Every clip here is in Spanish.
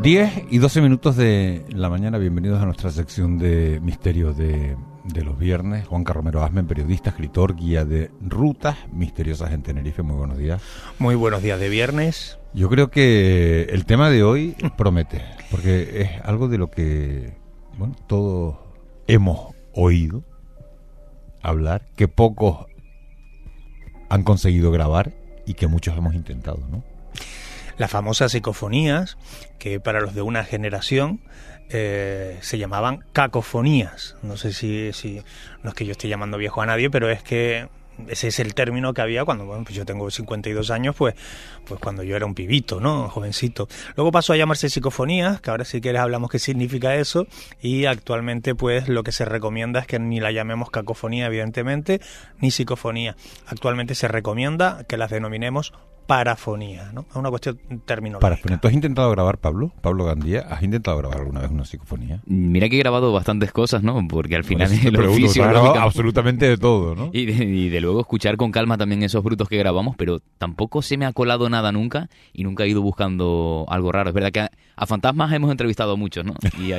10:12 de la mañana, bienvenidos a nuestra sección de misterios de los viernes. Juanca Romero Asmen, periodista, escritor, guía de rutas misteriosas en Tenerife. Muy buenos días. Muy buenos días de viernes. Yo creo que el tema de hoy promete, porque es algo de lo que, bueno, todos hemos oído hablar, que pocos han conseguido grabar y que muchos hemos intentado, ¿no? Las famosas psicofonías, que para los de una generación se llamaban cacofonías. No sé si no es que yo esté llamando viejo a nadie, pero es que ese es el término que había cuando, bueno, pues yo tengo 52 años, pues cuando yo era un pibito, ¿no? Jovencito. Luego pasó a llamarse psicofonías, que ahora si quieres hablamos qué significa eso, y actualmente pues lo que se recomienda es que ni la llamemos cacofonía, evidentemente, ni psicofonía. Actualmente se recomienda que las denominemos parafonía, ¿no? Es una cuestión terminológica. Parafonía. ¿Tú has intentado grabar, Pablo Gandía? ¿Has intentado grabar alguna vez una psicofonía? Mira que he grabado bastantes cosas, ¿no? Porque al final es el oficio, absolutamente de todo, ¿no? Y de luego escuchar con calma también esos brutos que grabamos, pero tampoco se me ha colado nada nunca y nunca he ido buscando algo raro. Es verdad que a fantasmas hemos entrevistado a muchos, ¿no? Y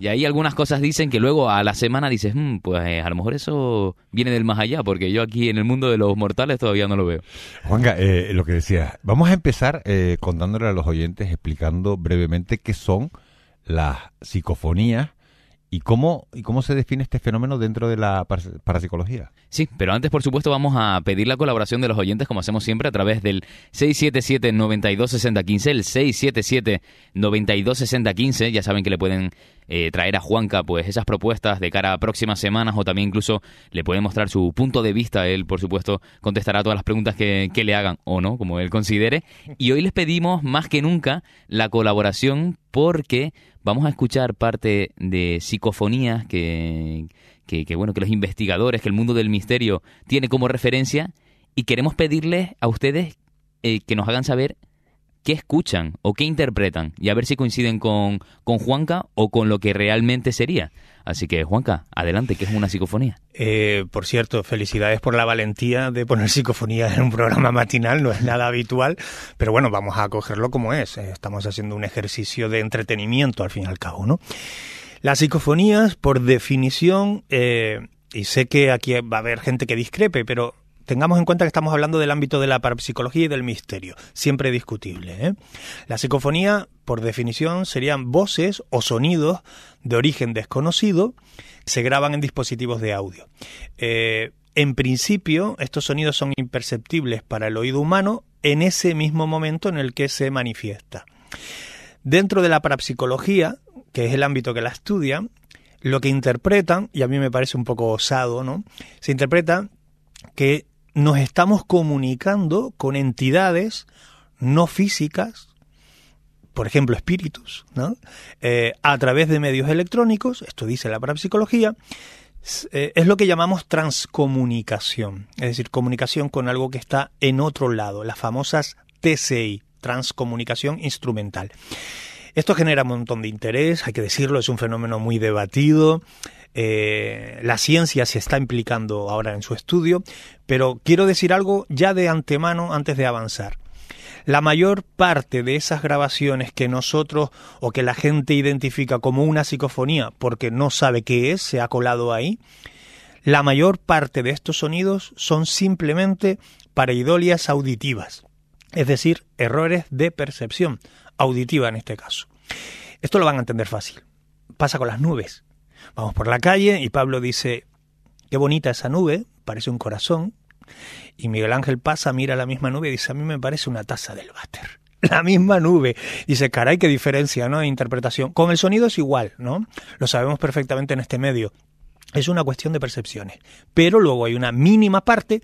ahí algunas cosas dicen que luego a la semana dices, pues a lo mejor eso viene del más allá, porque yo aquí en el mundo de los mortales todavía no lo veo. Juanca, lo que decía, vamos a empezar contándole a los oyentes, explicando brevemente qué son las psicofonías y cómo se define este fenómeno dentro de la parapsicología. Sí, pero antes, por supuesto, vamos a pedir la colaboración de los oyentes, como hacemos siempre, a través del 677-926015, el 677-926015. Ya saben que le pueden traer a Juanca pues esas propuestas de cara a próximas semanas, o también incluso le pueden mostrar su punto de vista. Él, por supuesto, contestará todas las preguntas que le hagan, o no, como él considere. Y hoy les pedimos más que nunca la colaboración, porque vamos a escuchar parte de psicofonías que los investigadores, que el mundo del misterio tiene como referencia, y queremos pedirles a ustedes que nos hagan saber qué escuchan o qué interpretan, y a ver si coinciden con Juanca o con lo que realmente sería. Así que, Juanca, adelante, ¿qué es una psicofonía? Por cierto, felicidades por la valentía de poner psicofonía en un programa matinal, no es nada habitual, pero bueno, vamos a cogerlo como es. Estamos haciendo un ejercicio de entretenimiento, al fin y al cabo, ¿no? Las psicofonías, por definición, y sé que aquí va a haber gente que discrepe, pero tengamos en cuenta que estamos hablando del ámbito de la parapsicología y del misterio, siempre discutible, ¿eh? La psicofonía, por definición, serían voces o sonidos de origen desconocido que se graban en dispositivos de audio. En principio, estos sonidos son imperceptibles para el oído humano en ese mismo momento en el que se manifiesta. Dentro de la parapsicología, que es el ámbito que la estudia, lo que interpretan, y a mí me parece un poco osado, ¿no? Se interpreta que nos estamos comunicando con entidades no físicas, por ejemplo espíritus, ¿no? A través de medios electrónicos, esto dice la parapsicología, es lo que llamamos transcomunicación, es decir, comunicación con algo que está en otro lado, las famosas TCI, transcomunicación instrumental. Esto genera un montón de interés, hay que decirlo, es un fenómeno muy debatido. La ciencia se está implicando ahora en su estudio, pero quiero decir algo ya de antemano antes de avanzar. La mayor parte de esas grabaciones que nosotros o que la gente identifica como una psicofonía porque no sabe qué es, se ha colado ahí, la mayor parte de estos sonidos son simplemente pareidolias auditivas, es decir, errores de percepción auditiva en este caso. Esto lo van a entender fácil. Pasa con las nubes. Vamos por la calle y Pablo dice, qué bonita esa nube, parece un corazón. Y Miguel Ángel pasa, mira la misma nube y dice, a mí me parece una taza del váter. La misma nube. Dice, caray, qué diferencia, ¿no? De interpretación. Con el sonido es igual, ¿no? Lo sabemos perfectamente en este medio. Es una cuestión de percepciones. Pero luego hay una mínima parte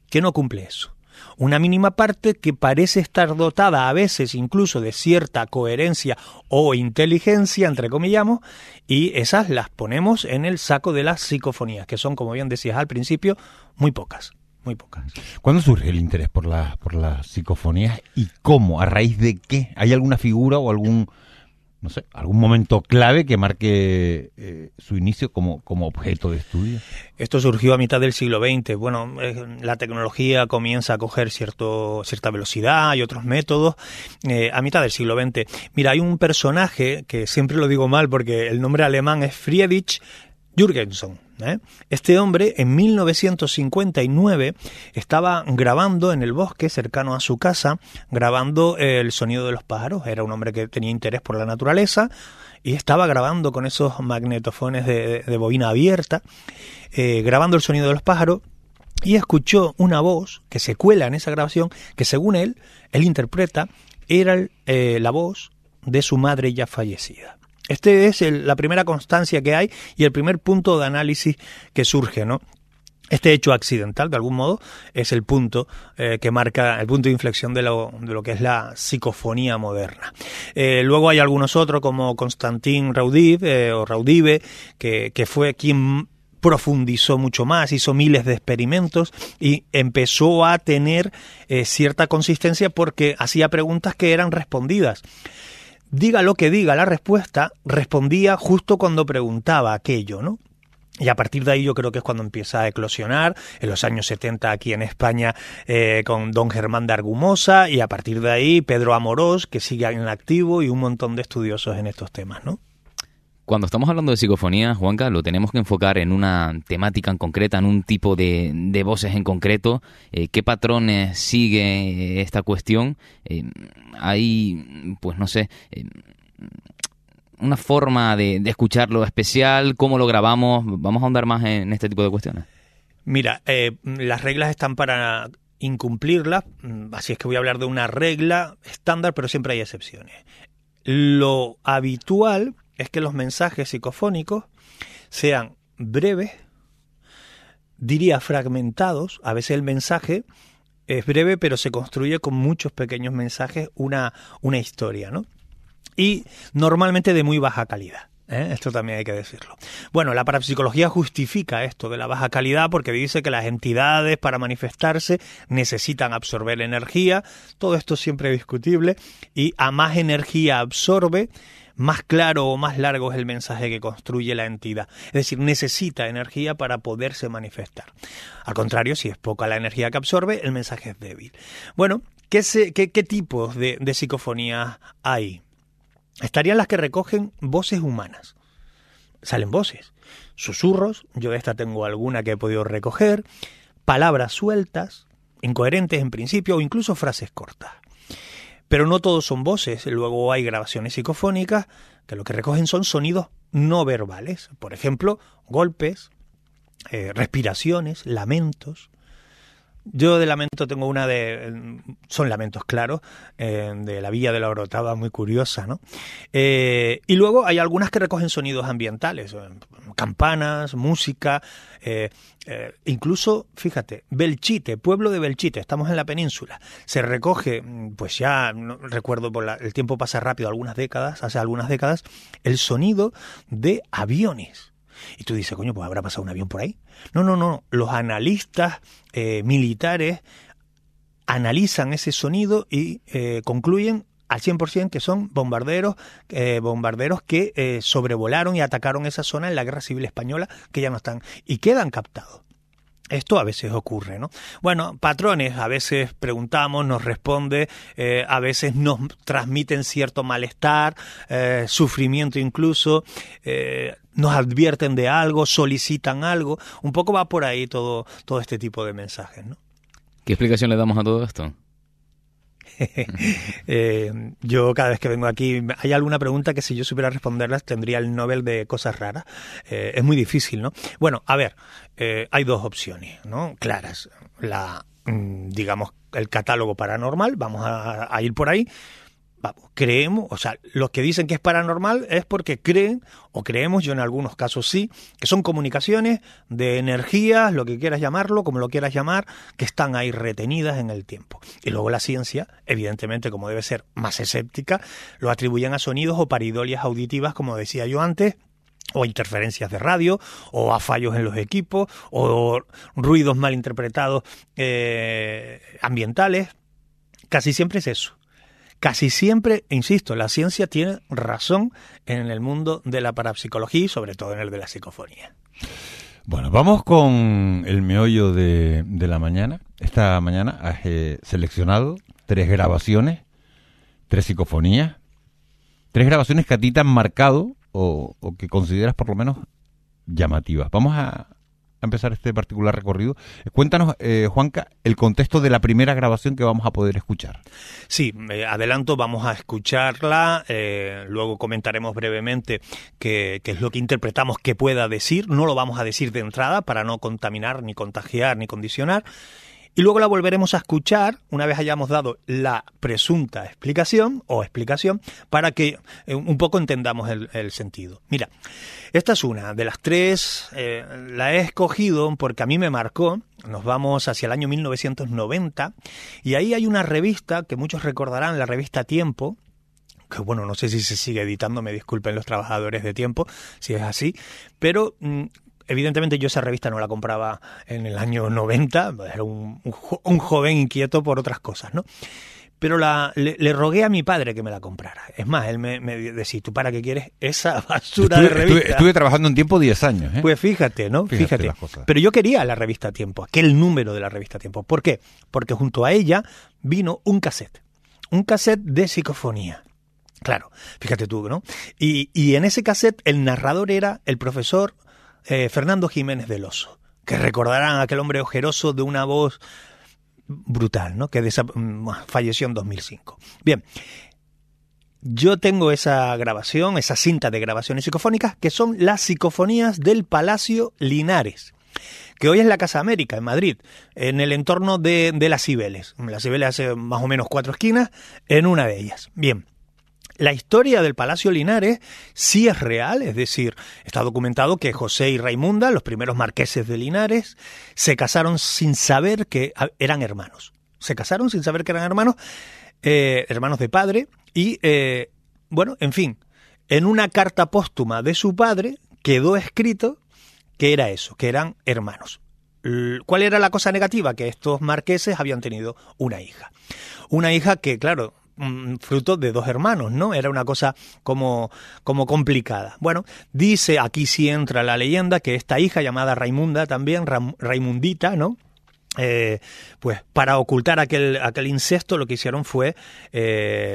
que no cumple eso. Una mínima parte que parece estar dotada a veces incluso de cierta coherencia o inteligencia, entrecomillamos, y esas las ponemos en el saco de las psicofonías, que son, como bien decías al principio, muy pocas. Muy pocas. ¿Cuándo surge el interés por las psicofonías y cómo? ¿A raíz de qué? ¿Hay alguna figura o algún no sé, algún momento clave que marque su inicio como objeto de estudio. Esto surgió a mitad del siglo XX. Bueno, la tecnología comienza a coger cierta velocidad y otros métodos a mitad del siglo XX. Mira, hay un personaje que siempre lo digo mal porque el nombre alemán es Friedrich Jürgenson. Este hombre en 1959 estaba grabando en el bosque cercano a su casa, grabando el sonido de los pájaros. Era un hombre que tenía interés por la naturaleza y estaba grabando con esos magnetofones de bobina abierta, grabando el sonido de los pájaros, y escuchó una voz que se cuela en esa grabación que, según él interpreta, era la voz de su madre ya fallecida. Este es la primera constancia que hay y el primer punto de análisis que surge, ¿no? Este hecho accidental, de algún modo, es el punto que marca el punto de inflexión de lo que es la psicofonía moderna. Luego hay algunos otros, como Konstantin Raudive, que fue quien profundizó mucho más, hizo miles de experimentos y empezó a tener cierta consistencia porque hacía preguntas que eran respondidas. Diga lo que diga, la respuesta respondía justo cuando preguntaba aquello, ¿no? Y a partir de ahí yo creo que es cuando empieza a eclosionar, en los años 70 aquí en España con don Germán de Argumosa, y a partir de ahí Pedro Amorós, que sigue en activo, y un montón de estudiosos en estos temas, ¿no? Cuando estamos hablando de psicofonía, Juanca, lo tenemos que enfocar en una temática en concreta, en un tipo de voces en concreto. ¿Qué patrones sigue esta cuestión? Hay, pues no sé, una forma de escucharlo especial. ¿Cómo lo grabamos? Vamos a ahondar más en este tipo de cuestiones. Mira, las reglas están para incumplirlas, así es que voy a hablar de una regla estándar, pero siempre hay excepciones. Lo habitual es que los mensajes psicofónicos sean breves, diría fragmentados. A veces el mensaje es breve, pero se construye con muchos pequeños mensajes una historia, ¿no? Y normalmente de muy baja calidad. Esto también hay que decirlo. Bueno, la parapsicología justifica esto de la baja calidad porque dice que las entidades para manifestarse necesitan absorber energía. Todo esto siempre es discutible, y a más energía absorbe, más claro o más largo es el mensaje que construye la entidad. Es decir, necesita energía para poderse manifestar. Al contrario, si es poca la energía que absorbe, el mensaje es débil. Bueno, ¿qué tipos de psicofonías hay? Estarían las que recogen voces humanas. Salen voces, susurros, yo de esta tengo alguna que he podido recoger, palabras sueltas, incoherentes en principio, o incluso frases cortas. Pero no todos son voces. Luego hay grabaciones psicofónicas que lo que recogen son sonidos no verbales. Por ejemplo, golpes, respiraciones, lamentos. Yo de lamento tengo son lamentos claros, de la Villa de la Orotava, muy curiosa, ¿no? Y luego hay algunas que recogen sonidos ambientales, campanas, música, incluso, fíjate, Belchite, pueblo de Belchite, estamos en la península, se recoge, pues ya no recuerdo, el tiempo pasa rápido, hace algunas décadas, el sonido de aviones. Y tú dices, coño, pues ¿habrá pasado un avión por ahí? No. Los analistas militares analizan ese sonido y concluyen al 100% que son bombarderos que sobrevolaron y atacaron esa zona en la Guerra Civil Española, que ya no están, y quedan captados. Esto a veces ocurre, ¿no? Bueno, patrones, a veces preguntamos, nos responde, a veces nos transmiten cierto malestar, sufrimiento incluso, nos advierten de algo, solicitan algo. Un poco va por ahí todo este tipo de mensajes, ¿no? ¿Qué explicación le damos a todo esto? Yo cada vez que vengo aquí, hay alguna pregunta que si yo supiera responderlas tendría el Nobel de cosas raras. Es muy difícil, ¿no? Bueno, a ver, hay dos opciones, ¿no? Claras. Digamos, el catálogo paranormal, vamos a ir por ahí. Creemos, o sea, los que dicen que es paranormal es porque creen, o creemos, yo en algunos casos sí, que son comunicaciones de energías, lo que quieras llamarlo, como lo quieras llamar, que están ahí retenidas en el tiempo. Y luego la ciencia, evidentemente, como debe ser más escéptica, lo atribuyen a sonidos o paridolias auditivas, como decía yo antes, o interferencias de radio, o a fallos en los equipos, o ruidos mal interpretados ambientales. Casi siempre es eso. casi siempre, insisto, la ciencia tiene razón en el mundo de la parapsicología y sobre todo en el de la psicofonía. Bueno, vamos con el meollo de la mañana. Esta mañana has seleccionado 3 grabaciones, 3 psicofonías, 3 grabaciones que a ti te han marcado o que consideras por lo menos llamativas. Vamos a empezar este particular recorrido. Cuéntanos, Juanca, el contexto de la primera grabación que vamos a poder escuchar. Sí, adelanto, vamos a escucharla, luego comentaremos brevemente qué es lo que interpretamos que pueda decir, no lo vamos a decir de entrada para no contaminar, ni contagiar, ni condicionar, y luego la volveremos a escuchar una vez hayamos dado la presunta explicación para que un poco entendamos el sentido. Mira, esta es una de las 3, la he escogido porque a mí me marcó. Nos vamos hacia el año 1990 y ahí hay una revista que muchos recordarán, la revista Tiempo, que bueno, no sé si se sigue editando, me disculpen los trabajadores de Tiempo si es así, pero evidentemente yo esa revista no la compraba en el año 90, era un joven inquieto por otras cosas, ¿no? Pero le rogué a mi padre que me la comprara. Es más, él me decía, ¿tú para qué quieres esa basura de revista? Estuve trabajando en Tiempo 10 años, ¿eh? Pues fíjate, ¿no? Fíjate. Las cosas. Pero yo quería la revista Tiempo, aquel número de la revista Tiempo. ¿Por qué? Porque junto a ella vino un cassette de psicofonía. Claro, fíjate tú, ¿no? Y en ese cassette el narrador era el profesor Fernando Jiménez del Oso, que recordarán a aquel hombre ojeroso de una voz brutal, ¿no? Que falleció en 2005. Bien, yo tengo esa grabación, esa cinta de grabaciones psicofónicas, que son las psicofonías del Palacio Linares, que hoy es la Casa América, en Madrid, en el entorno de Las Cibeles. Las Cibeles hace más o menos 4 esquinas, en una de ellas. Bien. La historia del Palacio Linares sí es real, es decir, está documentado que José y Raimunda, los primeros marqueses de Linares, se casaron sin saber que eran hermanos. Hermanos de padre, y bueno, en fin, en una carta póstuma de su padre quedó escrito que era eso, que eran hermanos. ¿Cuál era la cosa negativa? Que estos marqueses habían tenido una hija. Una hija que, claro, fruto de 2 hermanos, ¿no? Era una cosa como complicada. Bueno, dice, aquí sí entra la leyenda, que esta hija llamada Raimunda también, Raimundita, ¿no? Pues para ocultar aquel incesto lo que hicieron fue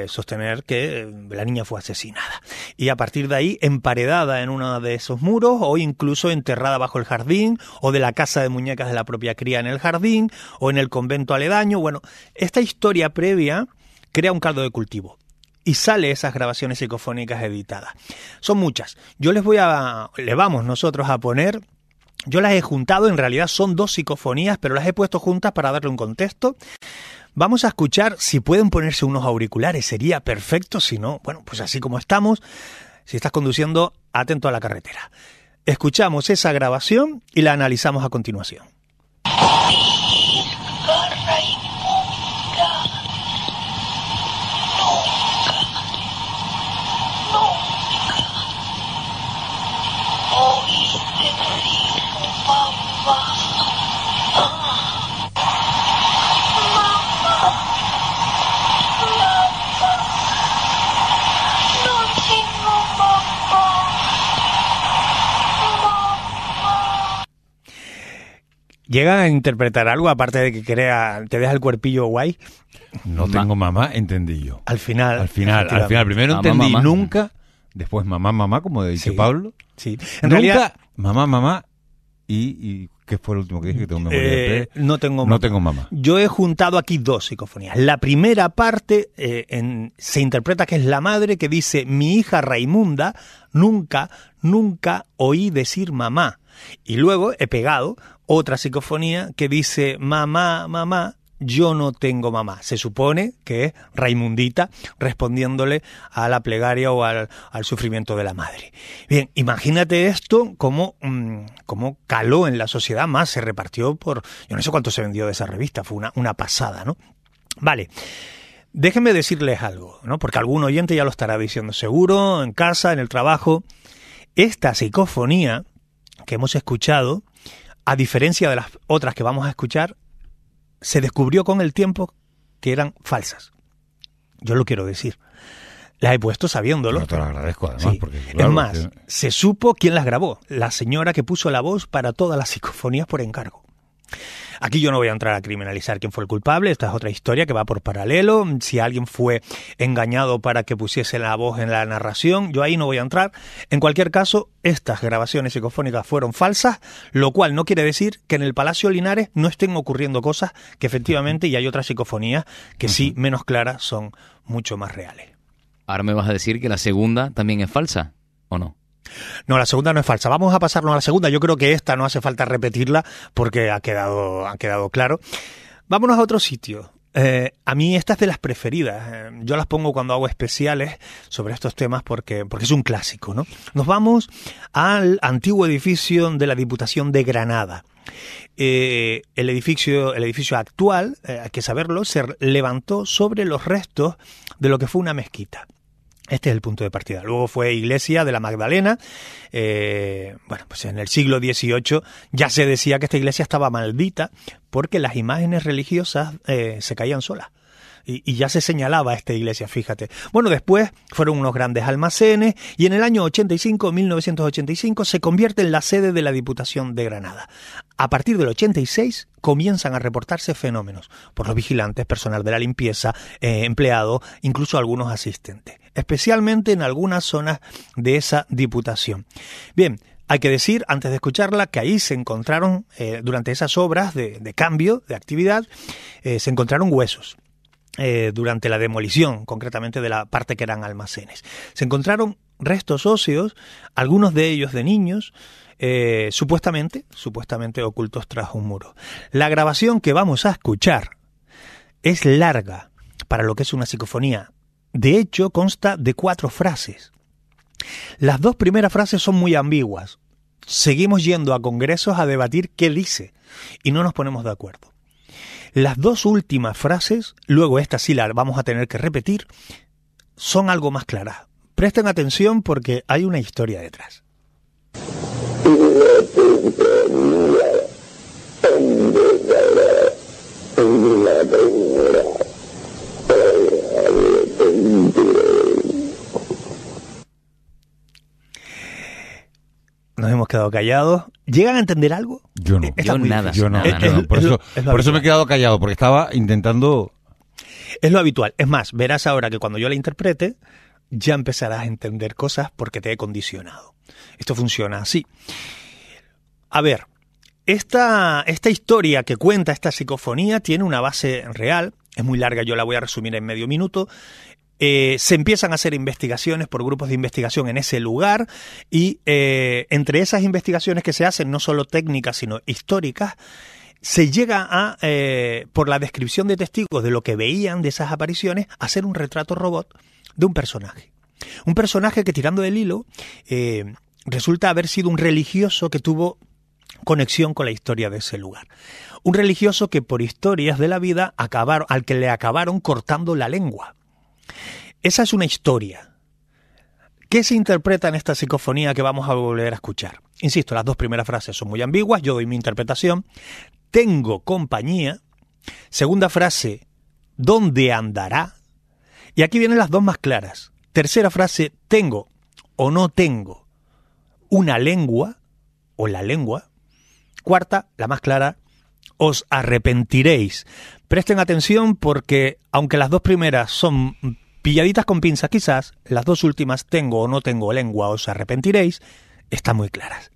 sostener que la niña fue asesinada. Y a partir de ahí, emparedada en uno de esos muros o incluso enterrada bajo el jardín o de la casa de muñecas de la propia cría en el jardín o en el convento aledaño. Bueno, esta historia previa crea un caldo de cultivo y sale esas grabaciones psicofónicas editadas. Son muchas. Le vamos nosotros a poner, yo las he juntado, en realidad son 2 psicofonías, pero las he puesto juntas para darle un contexto. Vamos a escuchar, si pueden ponerse unos auriculares sería perfecto, si no, bueno, pues así como estamos, si estás conduciendo, atento a la carretera. Escuchamos esa grabación y la analizamos a continuación. ¿Llega a interpretar algo aparte de que te deja el cuerpillo guay? No tengo mamá, entendí yo. Al final. Primero Mamá, entendí mamá. nunca, después mamá, como dice Sí. Pablo. Sí. En realidad, mamá, y ¿qué fue el último que dije? Que tengo memoria de pez. No tengo mamá. Yo he juntado aquí 2 psicofonías. La primera parte se interpreta que es la madre que dice: mi hija Raimunda, nunca oí decir mamá. Y luego he pegado otra psicofonía que dice: mamá, yo no tengo mamá. Se supone que es Raimundita respondiéndole a la plegaria o al sufrimiento de la madre. Bien, imagínate esto como caló en la sociedad, más se repartió yo no sé cuánto se vendió de esa revista, fue una pasada, ¿no? Vale. Déjenme decirles algo, ¿no? Porque algún oyente ya lo estará diciendo seguro, en casa, en el trabajo. Esta psicofonía que hemos escuchado, a diferencia de las otras que vamos a escuchar, se descubrió con el tiempo que eran falsas. Yo lo quiero decir. Las he puesto sabiéndolo. No te lo agradezco, además. Sí. Porque, claro, es más, se supo quién las grabó. La señora que puso la voz para todas las psicofonías por encargo. Aquí yo no voy a entrar a criminalizar quién fue el culpable, esta es otra historia que va por paralelo. Si alguien fue engañado para que pusiese la voz en la narración, yo ahí no voy a entrar. En cualquier caso, estas grabaciones psicofónicas fueron falsas, lo cual no quiere decir que en el Palacio Linares no estén ocurriendo cosas que efectivamente, y hay otras psicofonías que sí, menos claras, son mucho más reales. Ahora me vas a decir que la segunda también es falsa, ¿o no? No, la segunda no es falsa. Vamos a pasarnos a la segunda. Yo creo que esta no hace falta repetirla porque ha quedado claro. Vámonos a otro sitio. A mí esta es de las preferidas. Yo las pongo cuando hago especiales sobre estos temas porque es un clásico, ¿no? Nos vamos al antiguo edificio de la Diputación de Granada. El edificio actual, hay que saberlo, se levantó sobre los restos de lo que fue una mezquita. Este es el punto de partida. Luego fue iglesia de la Magdalena. Pues en el siglo XVIII ya se decía que esta iglesia estaba maldita porque las imágenes religiosas se caían solas. Y ya se señalaba esta iglesia, fíjate. Bueno, después fueron unos grandes almacenes y en el año 1985, se convierte en la sede de la Diputación de Granada. A partir del 86 comienzan a reportarse fenómenos por los vigilantes, personal de la limpieza, empleados, incluso algunos asistentes, especialmente en algunas zonas de esa Diputación. Bien, hay que decir, antes de escucharla, que ahí se encontraron, durante esas obras de cambio, de actividad, se encontraron huesos. Durante la demolición, concretamente de la parte que eran almacenes. Se encontraron restos óseos, algunos de ellos de niños, supuestamente ocultos tras un muro. La grabación que vamos a escuchar es larga para lo que es una psicofonía. De hecho, consta de 4 frases. Las 2 primeras frases son muy ambiguas. Seguimos yendo a congresos a debatir qué dice y no nos ponemos de acuerdo. Las 2 últimas frases, luego esta sí la vamos a tener que repetir, son algo más claras. Presten atención porque hay una historia detrás. Nos hemos quedado callados. ¿Llegan a entender algo? Yo no. Yo nada. Por eso me he quedado callado, porque estaba intentando... Es lo habitual. Es más, verás ahora que cuando yo la interprete, ya empezarás a entender cosas porque te he condicionado. Esto funciona así. A ver, esta historia que cuenta esta psicofonía tiene una base real. Es muy larga, yo la voy a resumir en medio minuto. Se empiezan a hacer investigaciones por grupos de investigación en ese lugar y entre esas investigaciones que se hacen, no solo técnicas sino históricas, se llega a, por la descripción de testigos de lo que veían de esas apariciones, a hacer un retrato robot de un personaje. Un personaje que, tirando del hilo, resulta haber sido un religioso que tuvo conexión con la historia de ese lugar. Un religioso que por historias de la vida al que le acabaron cortando la lengua. Esa es una historia. ¿Qué se interpreta en esta psicofonía que vamos a volver a escuchar? Insisto, las 2 primeras frases son muy ambiguas, yo doy mi interpretación. Tengo compañía. Segunda frase, ¿dónde andará? Y aquí vienen las 2 más claras. Tercera frase, tengo o no tengo una lengua o la lengua. Cuarta, la más clara, os arrepentiréis. Presten atención porque, aunque las 2 primeras son pilladitas con pinzas quizás, las 2 últimas, tengo o no tengo lengua, os arrepentiréis, están muy claras.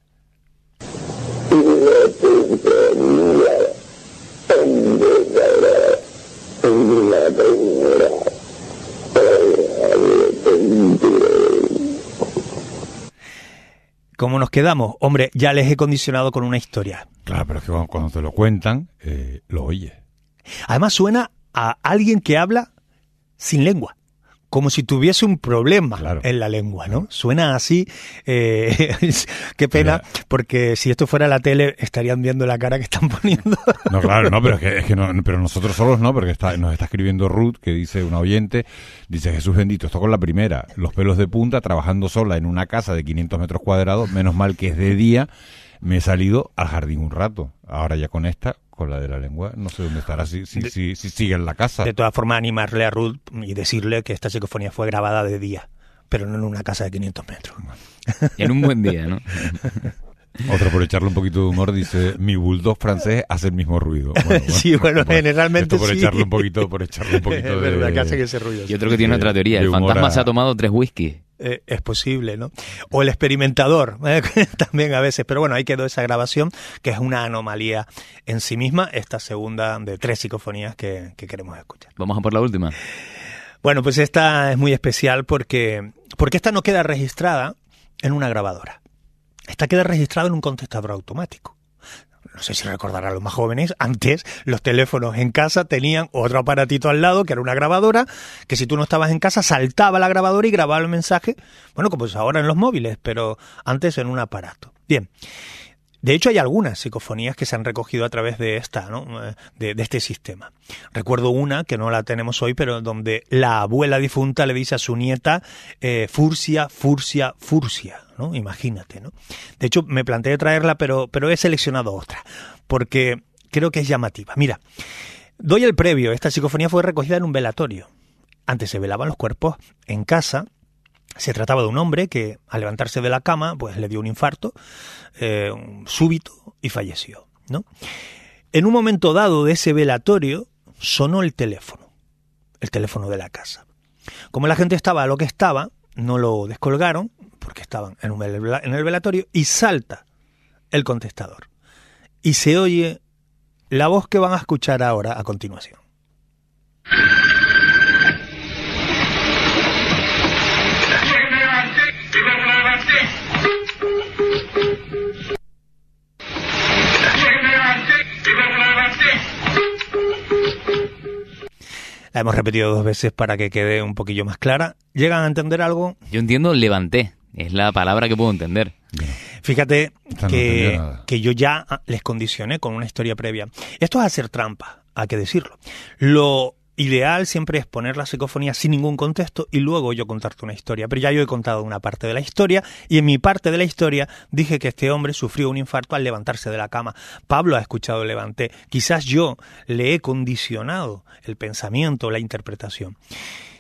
¿Cómo nos quedamos? Hombre, ya les he condicionado con una historia. Claro, pero es que cuando te lo cuentan, lo oyes. Además suena a alguien que habla sin lengua, como si tuviese un problema en la lengua, ¿no? Suena así. Qué pena, porque si esto fuera la tele estarían viendo la cara que están poniendo. No, claro, no, pero es que no, pero nosotros solos no, porque nos está escribiendo Ruth, que dice, una oyente, dice: Jesús bendito, esto con la primera, los pelos de punta, trabajando sola en una casa de 500 metros cuadrados, menos mal que es de día, me he salido al jardín un rato. Ahora ya con esta, con la de la lengua, no sé dónde estará, si sigue en la casa. De todas formas, animarle a Ruth y decirle que esta psicofonía fue grabada de día, pero no en una casa de 500 metros. En un buen día, ¿no? Otro, por echarle un poquito de humor, dice: mi bulldog francés hace el mismo ruido. Sí, generalmente esto por sí. echarle un poquito Es verdad que hacen ese ruido. Y otro que tiene otra teoría, el fantasma se ha tomado 3 whisky. Es posible, ¿no? O el experimentador, también a veces. Pero bueno, ahí quedó esa grabación, que es una anomalía en sí misma, esta segunda de 3 psicofonías que queremos escuchar. Vamos a por la última. Bueno, pues esta es muy especial porque esta no queda registrada en una grabadora. Esta queda registrada en un contestador automático. No sé si recordarán los más jóvenes, antes los teléfonos en casa tenían otro aparatito al lado, que era una grabadora, que si tú no estabas en casa saltaba la grabadora y grababa el mensaje, bueno, como pues ahora en los móviles, pero antes en un aparato. Bien, de hecho hay algunas psicofonías que se han recogido a través de esta, ¿no? de este sistema. Recuerdo una, que no la tenemos hoy, pero donde la abuela difunta le dice a su nieta, furcia, furcia, furcia, ¿no? Imagínate, ¿no? De hecho, me planteé traerla, pero he seleccionado otra, porque creo que es llamativa. Mira, doy el previo. Esta psicofonía fue recogida en un velatorio. Antes se velaban los cuerpos en casa. Se trataba de un hombre que, al levantarse de la cama, pues le dio un infarto súbito y falleció, ¿no? En un momento dado de ese velatorio sonó el teléfono de la casa. Como la gente estaba a lo que estaba, no lo descolgaron, porque estaban en el velatorio, y salta el contestador. Y se oye la voz que van a escuchar ahora a continuación. La hemos repetido 2 veces para que quede un poquillo más clara. ¿Llegan a entender algo? Yo entiendo levanté, es la palabra que puedo entender. Fíjate que yo ya les condicioné con una historia previa. Esto es hacer trampa, hay que decirlo. Lo ideal siempre es poner la psicofonía sin ningún contexto y luego yo contarte una historia. Pero ya yo he contado una parte de la historia y en mi parte de la historia dije que este hombre sufrió un infarto al levantarse de la cama. Pablo ha escuchado levanté. Quizás yo le he condicionado el pensamiento, la interpretación.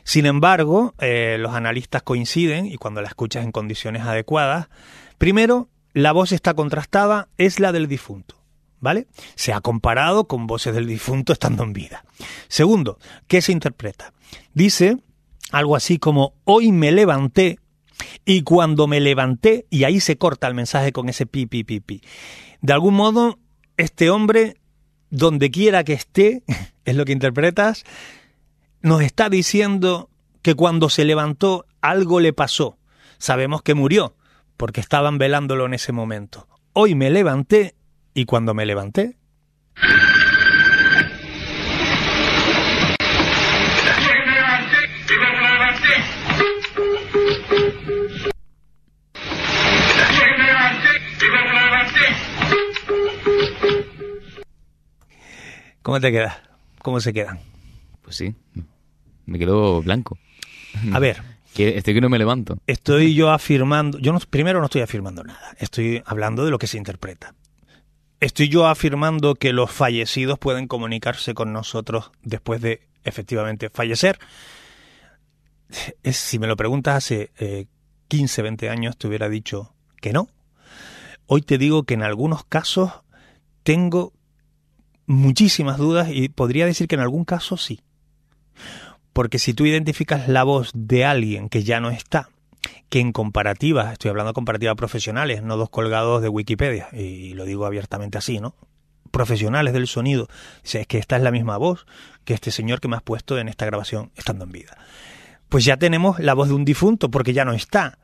Sin embargo, los analistas coinciden, y cuando la escuchas en condiciones adecuadas, primero, la voz está contrastada, es la del difunto, ¿vale? Se ha comparado con voces del difunto estando en vida. Segundo, ¿qué se interpreta? Dice algo así como: hoy me levanté, y cuando me levanté, y ahí se corta el mensaje con ese pi, pi, pi, pi. De algún modo, este hombre, donde quiera que esté, es lo que interpretas, nos está diciendo que cuando se levantó algo le pasó. Sabemos que murió, porque estaban velándolo en ese momento. Hoy me levanté, y cuando me levanté... ¿Cómo te queda? ¿Cómo se quedan? Pues sí, me quedo blanco. A ver... Estoy que no me levanto. Estoy yo afirmando... Primero no estoy afirmando nada. Estoy hablando de lo que se interpreta. Estoy yo afirmando que los fallecidos pueden comunicarse con nosotros después de efectivamente fallecer. Si me lo preguntas hace 15, 20 años te hubiera dicho que no. Hoy te digo que en algunos casos tengo muchísimas dudas y podría decir que en algún caso sí. Porque si tú identificas la voz de alguien que ya no está, que en comparativas, estoy hablando de comparativas profesionales, no 2 colgados de Wikipedia, y lo digo abiertamente así, ¿no? Profesionales del sonido, dice, es que esta es la misma voz que este señor que me has puesto en esta grabación estando en vida. Pues ya tenemos la voz de un difunto porque ya no está.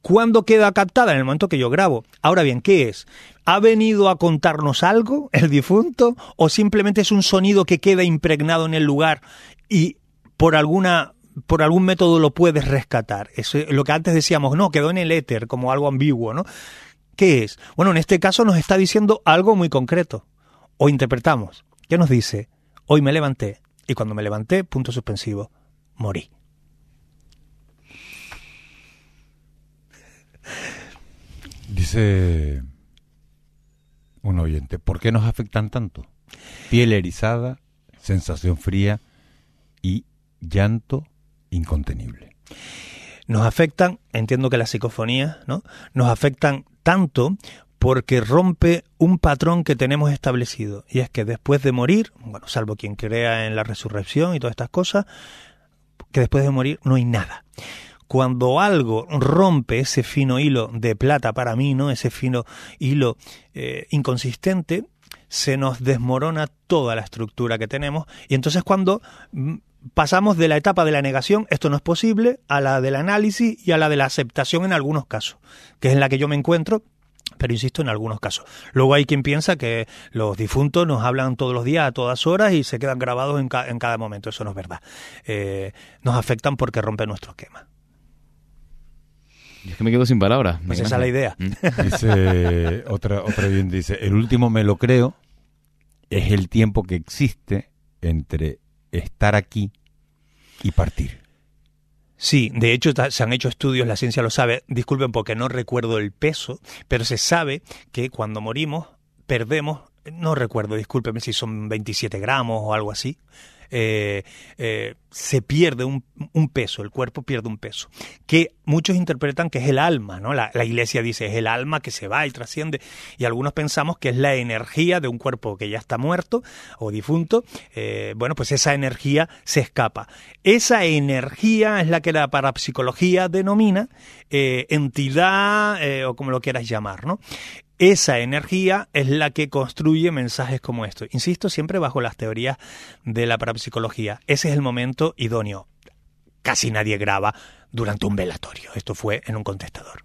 ¿Cuándo queda captada? En el momento que yo grabo. Ahora bien, ¿qué es? ¿Ha venido a contarnos algo el difunto o simplemente es un sonido que queda impregnado en el lugar y por algún método lo puedes rescatar? Eso es lo que antes decíamos, no, quedó en el éter como algo ambiguo, ¿no? ¿Qué es? Bueno, en este caso nos está diciendo algo muy concreto. O interpretamos. ¿Qué nos dice? Hoy me levanté y cuando me levanté, punto suspensivo, morí. Dice un oyente, ¿por qué nos afectan tanto? piel erizada, sensación fría y llanto incontenible. Nos afectan, entiendo que las psicofonías, ¿no? Nos afectan tanto porque rompe un patrón que tenemos establecido, y es que después de morir, bueno, salvo quien crea en la resurrección y todas estas cosas, que después de morir no hay nada. Cuando algo rompe ese fino hilo de plata para mí, ¿no? Ese fino hilo inconsistente, se nos desmorona toda la estructura que tenemos, y entonces cuando pasamos de la etapa de la negación, esto no es posible, a la del análisis y a la de la aceptación en algunos casos, que es en la que yo me encuentro, pero insisto, en algunos casos. Luego hay quien piensa que los difuntos nos hablan todos los días, a todas horas, y se quedan grabados en cada momento. Eso no es verdad. Nos afectan porque rompen nuestro esquema. Yo es que me quedo sin palabras. Pues esa es la idea. Dice, otra bien dice, el último me lo creo es el tiempo que existe entre estar aquí y partir. Sí, de hecho se han hecho estudios, la ciencia lo sabe, disculpen porque no recuerdo el peso, pero se sabe que cuando morimos perdemos, no recuerdo, discúlpeme si son 27 gramos o algo así, se pierde un peso, el cuerpo pierde un peso, que muchos interpretan que es el alma, ¿no? La iglesia dice es el alma que se va y trasciende, y algunos pensamos que es la energía de un cuerpo que ya está muerto o difunto. Bueno, pues esa energía se escapa. Esa energía es la que la parapsicología denomina entidad, o como lo quieras llamar, ¿no? Esa energía es la que construye mensajes como estos. Insisto, siempre bajo las teorías de la parapsicología. Ese es el momento idóneo. Casi nadie graba durante un velatorio. Esto fue en un contestador.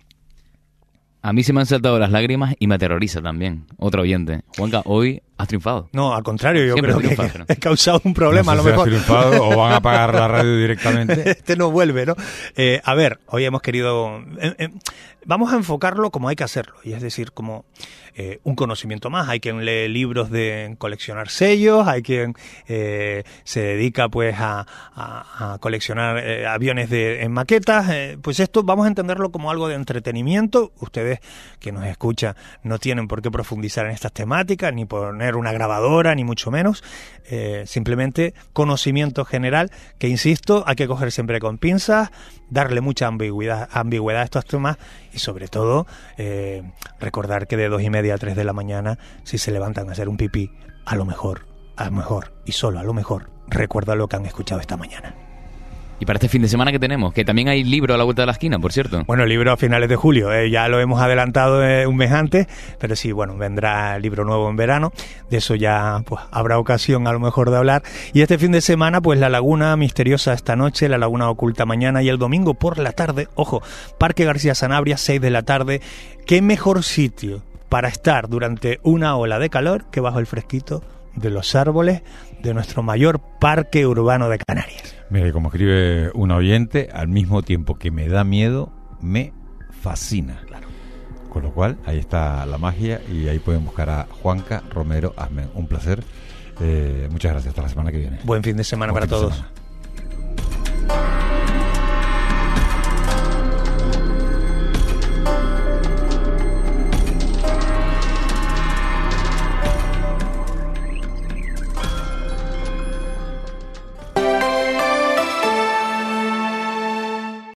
A mí se me han saltado las lágrimas y me aterroriza también. Otro oyente. Juanca, hoy has triunfado. No, al contrario, yo Siempre creo que he causado un problema. No sé a lo si mejor has triunfado o van a apagar la radio directamente. Este no vuelve, ¿no? A ver, hoy hemos querido... vamos a enfocarlo como hay que hacerlo, y es decir, como un conocimiento más. Hay quien lee libros de coleccionar sellos, hay quien se dedica pues a coleccionar aviones en maquetas. Pues esto vamos a entenderlo como algo de entretenimiento. Ustedes que nos escuchan no tienen por qué profundizar en estas temáticas, ni poner una grabadora, ni mucho menos. Simplemente conocimiento general que, insisto, hay que coger siempre con pinzas, darle mucha ambigüedad a estos temas, y sobre todo recordar que de 2:30 a 3 de la mañana, si se levantan a hacer un pipí, a lo mejor y solo a lo mejor recuerda lo que han escuchado esta mañana. Y para este fin de semana que tenemos, que también hay libro a la vuelta de la esquina, por cierto. Bueno, el libro a finales de julio, ya lo hemos adelantado un mes antes, pero sí, bueno, vendrá el libro nuevo en verano, de eso ya pues habrá ocasión a lo mejor de hablar. Y este fin de semana, pues La Laguna Misteriosa esta noche, La Laguna Oculta mañana, y el domingo por la tarde, ojo, Parque García Sanabria, 6 de la tarde. ¿Qué mejor sitio para estar durante una ola de calor que bajo el fresquito de los árboles de nuestro mayor parque urbano de Canarias? Mire, como escribe un oyente, al mismo tiempo que me da miedo, me fascina. Claro. Con lo cual, ahí está la magia, y ahí pueden buscar a Juanca Romero Asmen. Un placer. Muchas gracias. Hasta la semana que viene. Buen fin de semana para todos.